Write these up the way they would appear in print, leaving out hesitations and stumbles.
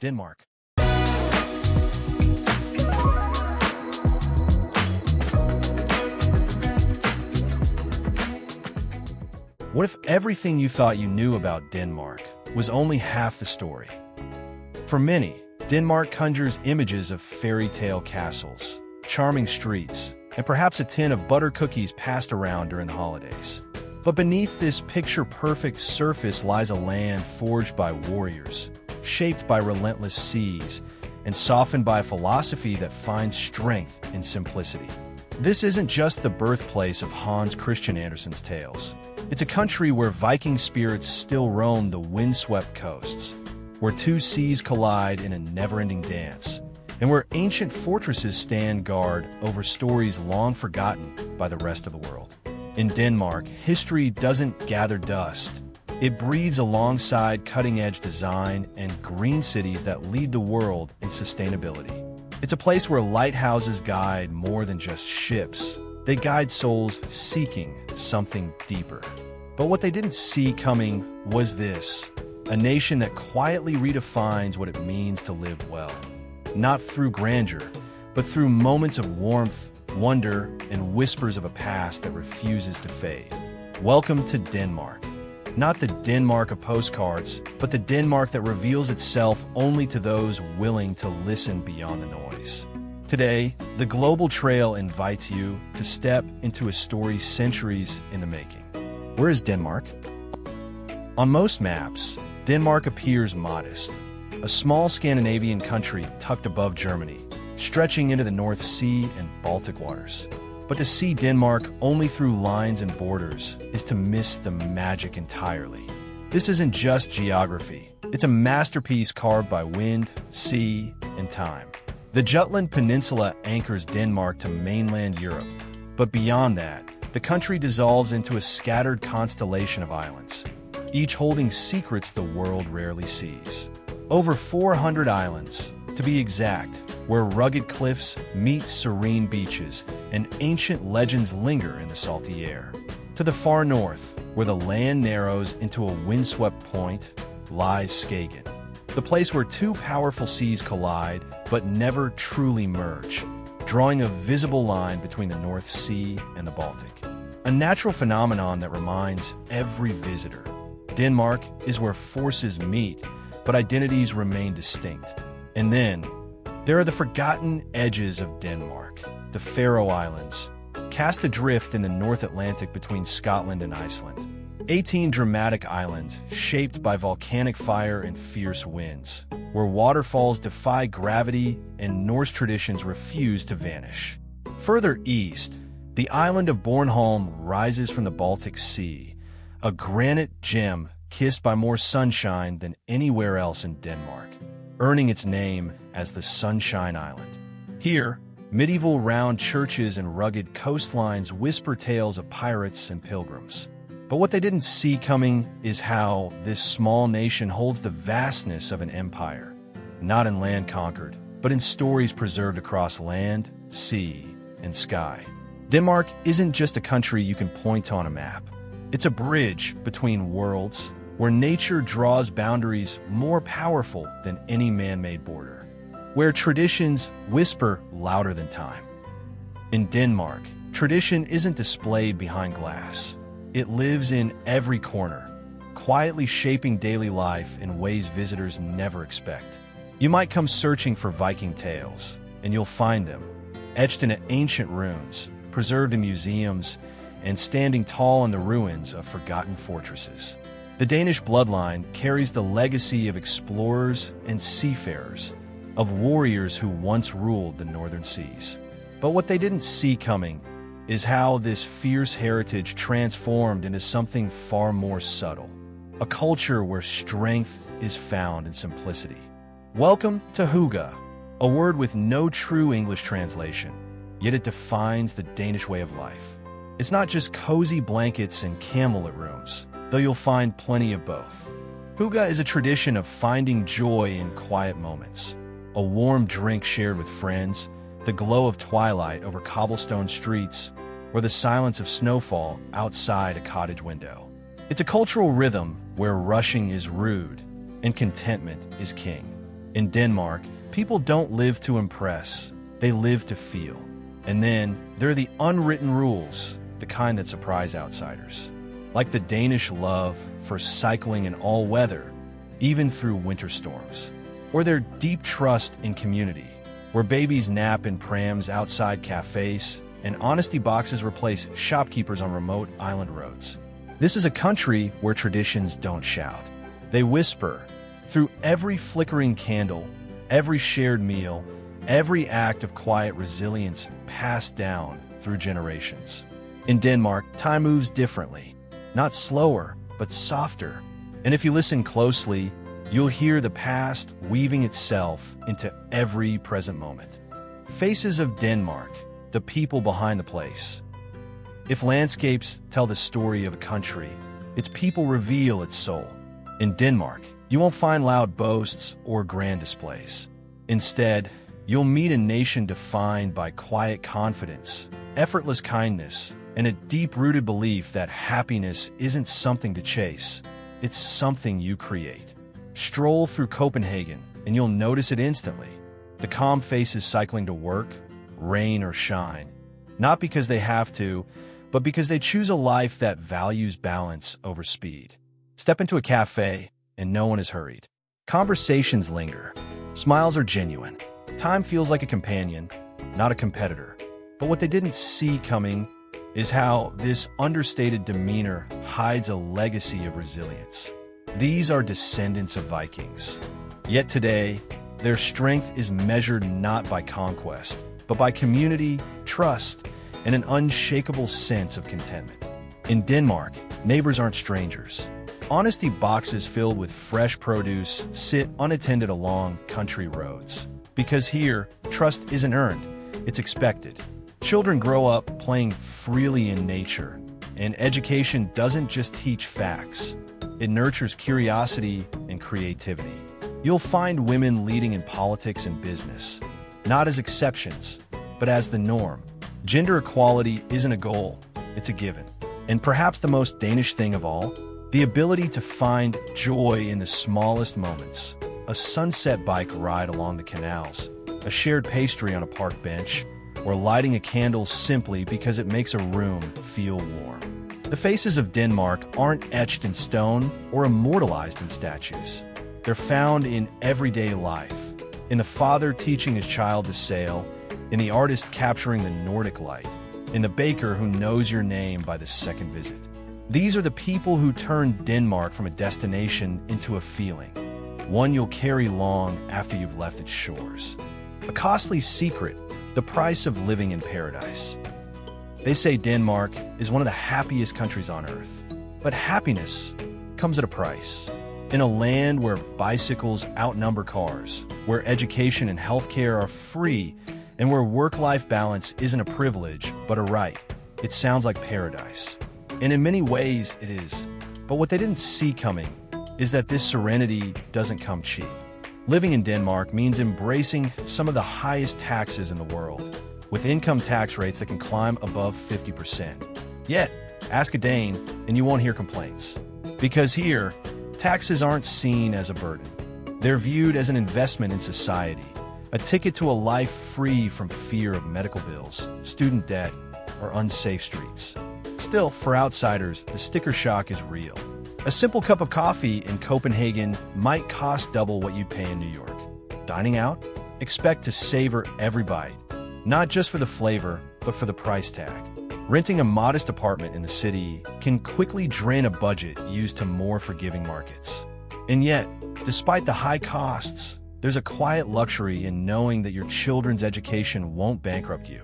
Denmark. What if everything you thought you knew about Denmark was only half the story? For many, Denmark conjures images of fairy tale castles, charming streets, and perhaps a tin of butter cookies passed around during the holidays. But beneath this picture-perfect surface lies a land forged by warriors, shaped by relentless seas, and softened by a philosophy that finds strength in simplicity. This isn't just the birthplace of Hans Christian Andersen's tales. It's a country where Viking spirits still roam the windswept coasts, where two seas collide in a never-ending dance, and where ancient fortresses stand guard over stories long forgotten by the rest of the world. In Denmark, history doesn't gather dust. It breathes alongside cutting-edge design and green cities that lead the world in sustainability. It's a place where lighthouses guide more than just ships. They guide souls seeking something deeper. But what they didn't see coming was this: a nation that quietly redefines what it means to live well. Not through grandeur, but through moments of warmth, wonder, and whispers of a past that refuses to fade. Welcome to Denmark. Not the Denmark of postcards, but the Denmark that reveals itself only to those willing to listen beyond the noise. Today, the Global Trail invites you to step into a story centuries in the making. Where is Denmark? On most maps, Denmark appears modest, a small Scandinavian country tucked above Germany, stretching into the North Sea and Baltic waters. But to see Denmark only through lines and borders is to miss the magic entirely. This isn't just geography. It's a masterpiece carved by wind, sea, and time. The Jutland Peninsula anchors Denmark to mainland Europe, but beyond that, the country dissolves into a scattered constellation of islands, each holding secrets the world rarely sees. Over 400 islands, to be exact, where rugged cliffs meet serene beaches and ancient legends linger in the salty air. To the far north, where the land narrows into a windswept point, lies Skagen, the place where two powerful seas collide but never truly merge, drawing a visible line between the North Sea and the Baltic. A natural phenomenon that reminds every visitor: Denmark is where forces meet, but identities remain distinct. And then, there are the forgotten edges of Denmark, the Faroe Islands, cast adrift in the North Atlantic between Scotland and Iceland. 18 dramatic islands shaped by volcanic fire and fierce winds, where waterfalls defy gravity and Norse traditions refuse to vanish. Further east, the island of Bornholm rises from the Baltic Sea, a granite gem kissed by more sunshine than anywhere else in Denmark, earning its name as the Sunshine Island. Here, medieval round churches and rugged coastlines whisper tales of pirates and pilgrims. But what they didn't see coming is how this small nation holds the vastness of an empire, not in land conquered, but in stories preserved across land, sea, and sky. Denmark isn't just a country you can point to on a map. It's a bridge between worlds, where nature draws boundaries more powerful than any man-made border, where traditions whisper louder than time. In Denmark, tradition isn't displayed behind glass. It lives in every corner, quietly shaping daily life in ways visitors never expect. You might come searching for Viking tales, and you'll find them, etched into ancient runes, preserved in museums, and standing tall in the ruins of forgotten fortresses. The Danish bloodline carries the legacy of explorers and seafarers, of warriors who once ruled the northern seas. But what they didn't see coming is how this fierce heritage transformed into something far more subtle, a culture where strength is found in simplicity. Welcome to Hygge, a word with no true English translation, yet it defines the Danish way of life. It's not just cozy blankets and candlelit rooms, though you'll find plenty of both. Hygge is a tradition of finding joy in quiet moments, a warm drink shared with friends, the glow of twilight over cobblestone streets, or the silence of snowfall outside a cottage window. It's a cultural rhythm where rushing is rude and contentment is king. In Denmark, people don't live to impress, they live to feel. And then there are the unwritten rules, the kind that surprise outsiders. Like the Danish love for cycling in all weather, even through winter storms. Or their deep trust in community, where babies nap in prams outside cafes and honesty boxes replace shopkeepers on remote island roads. This is a country where traditions don't shout. They whisper through every flickering candle, every shared meal, every act of quiet resilience passed down through generations. In Denmark, time moves differently, not slower, but softer. And if you listen closely, you'll hear the past weaving itself into every present moment. Faces of Denmark, the people behind the place. If landscapes tell the story of a country, its people reveal its soul. In Denmark, you won't find loud boasts or grand displays. Instead, you'll meet a nation defined by quiet confidence, effortless kindness, and a deep-rooted belief that happiness isn't something to chase, it's something you create. Stroll through Copenhagen, and you'll notice it instantly. The calm faces cycling to work, rain or shine. Not because they have to, but because they choose a life that values balance over speed. Step into a cafe, and no one is hurried. Conversations linger. Smiles are genuine. Time feels like a companion, not a competitor. But what they didn't see coming is how this understated demeanor hides a legacy of resilience. These are descendants of Vikings. Yet today, their strength is measured not by conquest, but by community, trust, and an unshakable sense of contentment. In Denmark, neighbors aren't strangers. Honesty boxes filled with fresh produce sit unattended along country roads. Because here, trust isn't earned, it's expected. Children grow up playing freely in nature, and education doesn't just teach facts. It nurtures curiosity and creativity. You'll find women leading in politics and business, not as exceptions, but as the norm. Gender equality isn't a goal, it's a given. And perhaps the most Danish thing of all, the ability to find joy in the smallest moments. A sunset bike ride along the canals, a shared pastry on a park bench, or lighting a candle simply because it makes a room feel warm. The faces of Denmark aren't etched in stone or immortalized in statues. They're found in everyday life, in the father teaching his child to sail, in the artist capturing the Nordic light, in the baker who knows your name by the second visit. These are the people who turn Denmark from a destination into a feeling, one you'll carry long after you've left its shores. A costly secret, the price of living in paradise. They say Denmark is one of the happiest countries on earth, but happiness comes at a price. In a land where bicycles outnumber cars, where education and healthcare are free, and where work-life balance isn't a privilege, but a right, it sounds like paradise. And in many ways, it is. But what they didn't see coming is that this serenity doesn't come cheap. Living in Denmark means embracing some of the highest taxes in the world, with income tax rates that can climb above 50%. Yet, ask a Dane and you won't hear complaints. Because here, taxes aren't seen as a burden. They're viewed as an investment in society, a ticket to a life free from fear of medical bills, student debt, or unsafe streets. Still, for outsiders, the sticker shock is real. A simple cup of coffee in Copenhagen might cost double what you'd pay in New York. Dining out? Expect to savor every bite, not just for the flavor, but for the price tag. Renting a modest apartment in the city can quickly drain a budget used to more forgiving markets. And yet, despite the high costs, there's a quiet luxury in knowing that your children's education won't bankrupt you,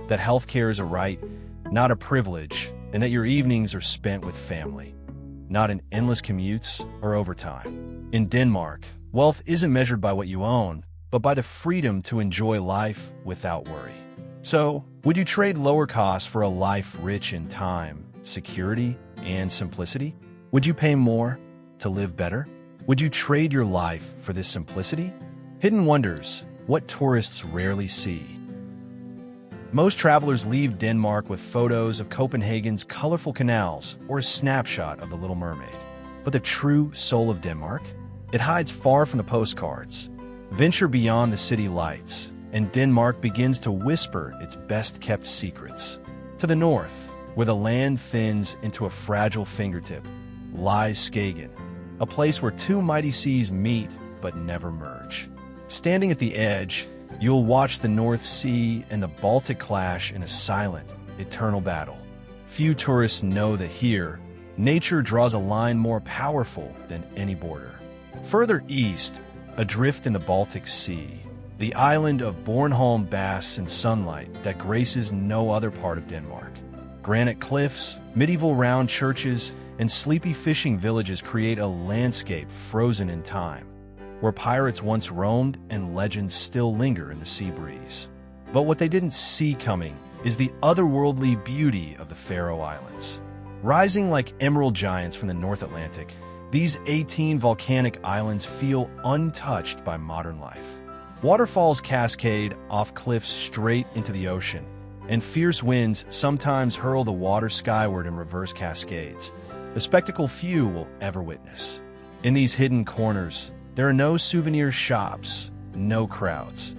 that healthcare is a right, not a privilege, and that your evenings are spent with family, not in endless commutes or overtime. In Denmark, wealth isn't measured by what you own, but by the freedom to enjoy life without worry. So, would you trade lower costs for a life rich in time, security, and simplicity? Would you pay more to live better? Would you trade your life for this simplicity? Hidden wonders, what tourists rarely see. Most travelers leave Denmark with photos of Copenhagen's colorful canals or a snapshot of the Little Mermaid. But the true soul of Denmark? It hides far from the postcards. Venture beyond the city lights, and Denmark begins to whisper its best-kept secrets. To the north, where the land thins into a fragile fingertip, lies Skagen, a place where two mighty seas meet but never merge. Standing at the edge, you'll watch the North Sea and the Baltic clash in a silent, eternal battle. Few tourists know that here, nature draws a line more powerful than any border. Further east, adrift in the Baltic Sea, the island of Bornholm basks in sunlight that graces no other part of Denmark. Granite cliffs, medieval round churches, and sleepy fishing villages create a landscape frozen in time, where pirates once roamed and legends still linger in the sea breeze. But what they didn't see coming is the otherworldly beauty of the Faroe Islands. Rising like emerald giants from the North Atlantic, these 18 volcanic islands feel untouched by modern life. Waterfalls cascade off cliffs straight into the ocean, and fierce winds sometimes hurl the water skyward in reverse cascades, a spectacle few will ever witness. In these hidden corners, there are no souvenir shops, no crowds,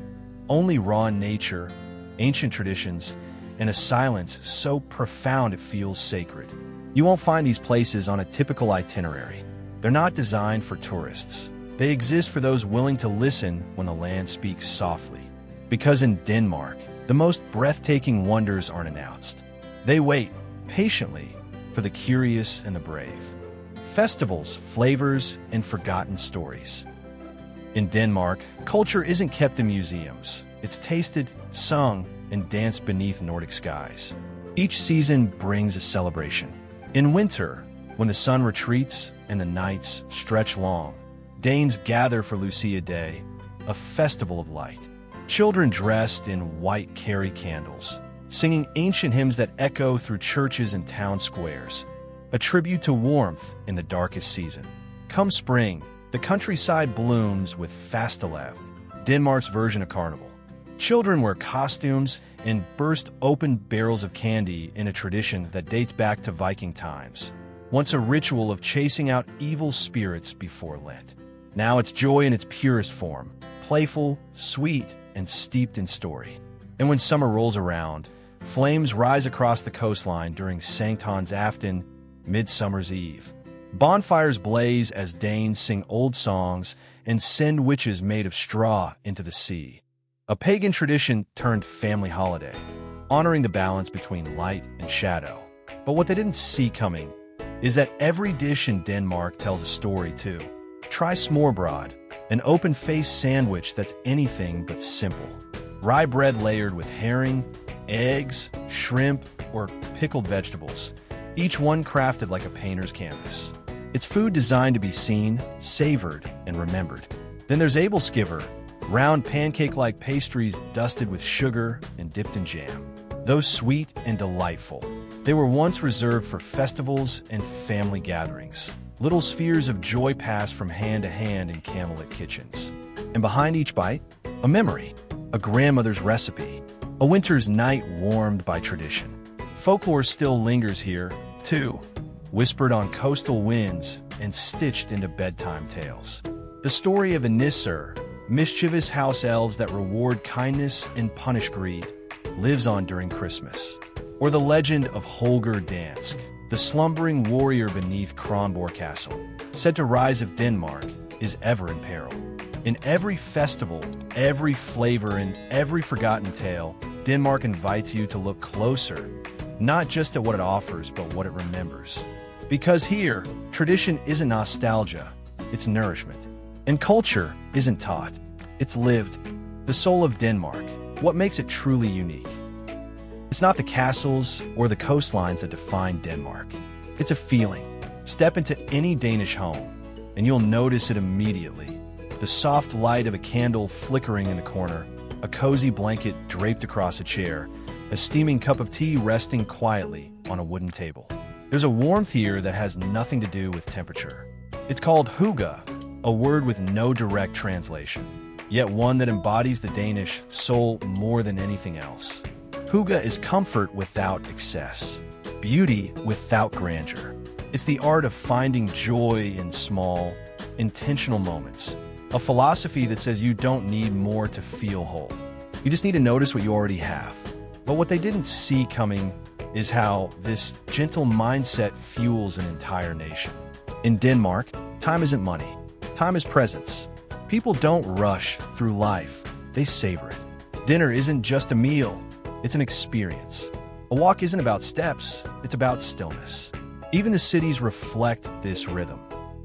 only raw nature, ancient traditions, and a silence so profound it feels sacred. You won't find these places on a typical itinerary. They're not designed for tourists. They exist for those willing to listen when the land speaks softly. Because in Denmark, the most breathtaking wonders aren't announced. They wait, patiently, for the curious and the brave. Festivals, flavors, and forgotten stories. In Denmark, culture isn't kept in museums. It's tasted, sung, and danced beneath Nordic skies. Each season brings a celebration. In winter, when the sun retreats and the nights stretch long, Danes gather for Lucia Day, a festival of light. Children dressed in white carry candles, singing ancient hymns that echo through churches and town squares, a tribute to warmth in the darkest season. Come spring, the countryside blooms with Fastelavn, Denmark's version of carnival. Children wear costumes and burst open barrels of candy in a tradition that dates back to Viking times, once a ritual of chasing out evil spirits before Lent. Now it's joy in its purest form, playful, sweet, and steeped in story. And when summer rolls around, flames rise across the coastline during Sankthan's Afton, Midsummer's Eve. Bonfires blaze as Danes sing old songs and send witches made of straw into the sea. A pagan tradition turned family holiday, honoring the balance between light and shadow. But what they didn't see coming is that every dish in Denmark tells a story too. Try smørrebrød, an open-faced sandwich that's anything but simple. Rye bread layered with herring, eggs, shrimp, or pickled vegetables, each one crafted like a painter's canvas. It's food designed to be seen, savored, and remembered. Then there's æbleskiver, round pancake-like pastries dusted with sugar and dipped in jam. Those sweet and delightful. They were once reserved for festivals and family gatherings. Little spheres of joy passed from hand to hand in candlelit kitchens. And behind each bite, a memory, a grandmother's recipe, a winter's night warmed by tradition. Folklore still lingers here, too, whispered on coastal winds and stitched into bedtime tales. The story of a Nisser, mischievous house elves that reward kindness and punish greed, lives on during Christmas. Or the legend of Holger Dansk, the slumbering warrior beneath Kronborg Castle, said to rise if Denmark is ever in peril. In every festival, every flavor, and every forgotten tale, Denmark invites you to look closer, not just at what it offers, but what it remembers. Because here, tradition isn't nostalgia, it's nourishment. And culture isn't taught, it's lived. The soul of Denmark, what makes it truly unique? It's not the castles or the coastlines that define Denmark. It's a feeling. Step into any Danish home, and you'll notice it immediately. The soft light of a candle flickering in the corner, a cozy blanket draped across a chair, a steaming cup of tea resting quietly on a wooden table. There's a warmth here that has nothing to do with temperature. It's called hygge, a word with no direct translation, yet one that embodies the Danish soul more than anything else. Hygge is comfort without excess, beauty without grandeur. It's the art of finding joy in small, intentional moments. A philosophy that says you don't need more to feel whole. You just need to notice what you already have. But what they didn't see coming is how this gentle mindset fuels an entire nation. In Denmark, time isn't money. Time is presence. People don't rush through life. They savor it. Dinner isn't just a meal. It's an experience. A walk isn't about steps. It's about stillness. Even the cities reflect this rhythm.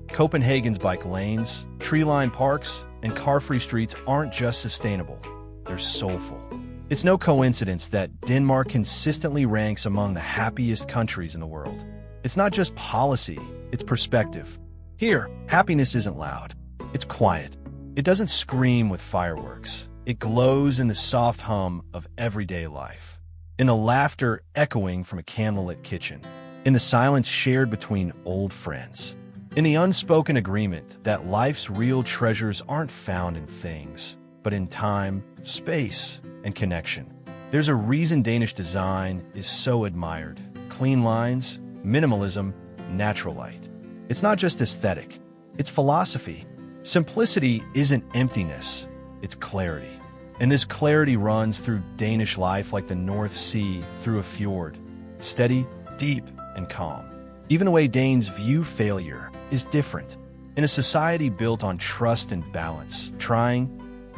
Copenhagen's bike lanes, tree-lined parks, and car-free streets aren't just sustainable. They're soulful. It's no coincidence that Denmark consistently ranks among the happiest countries in the world. It's not just policy, it's perspective. Here, happiness isn't loud. It's quiet. It doesn't scream with fireworks. It glows in the soft hum of everyday life. In the laughter echoing from a candlelit kitchen. In the silence shared between old friends. In the unspoken agreement that life's real treasures aren't found in things, but in time, space, and connection. There's a reason Danish design is so admired. Clean lines, minimalism, natural light. It's not just aesthetic, it's philosophy. Simplicity isn't emptiness, it's clarity. And this clarity runs through Danish life like the North Sea through a fjord. Steady, deep, and calm. Even the way Danes view failure is different. In a society built on trust and balance, trying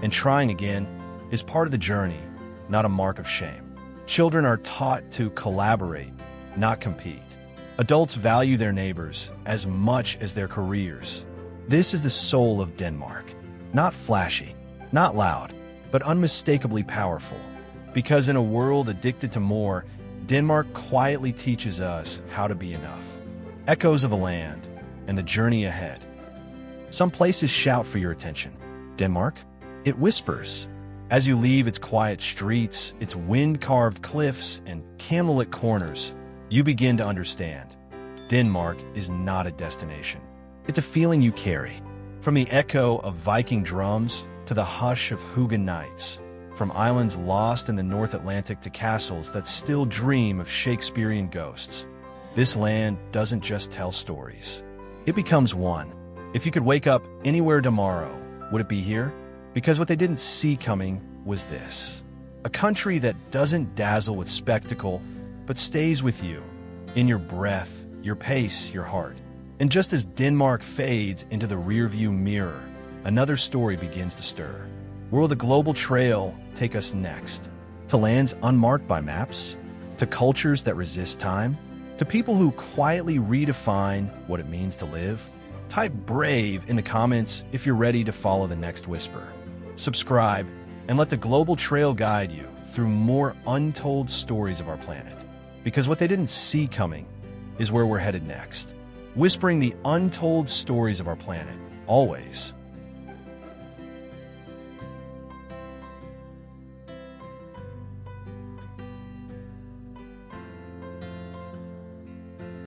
and trying again is part of the journey, not a mark of shame. Children are taught to collaborate, not compete. Adults value their neighbors as much as their careers. This is the soul of Denmark. Not flashy, not loud, but unmistakably powerful. Because in a world addicted to more, Denmark quietly teaches us how to be enough. Echoes of the land and the journey ahead. Some places shout for your attention. Denmark? It whispers. As you leave its quiet streets, its wind-carved cliffs, and candlelit corners, you begin to understand. Denmark is not a destination. It's a feeling you carry. From the echo of Viking drums to the hush of Hugin nights, from islands lost in the North Atlantic to castles that still dream of Shakespearean ghosts, this land doesn't just tell stories. It becomes one. If you could wake up anywhere tomorrow, would it be here? Because what they didn't see coming was this. A country that doesn't dazzle with spectacle, but stays with you, in your breath, your pace, your heart. And just as Denmark fades into the rearview mirror, another story begins to stir. Where will the global trail take us next? To lands unmarked by maps? To cultures that resist time? To people who quietly redefine what it means to live? Type brave in the comments if you're ready to follow the next whisper. Subscribe and let the global trail guide you through more untold stories of our planet. Because what they didn't see coming is where we're headed next. Whispering the untold stories of our planet, always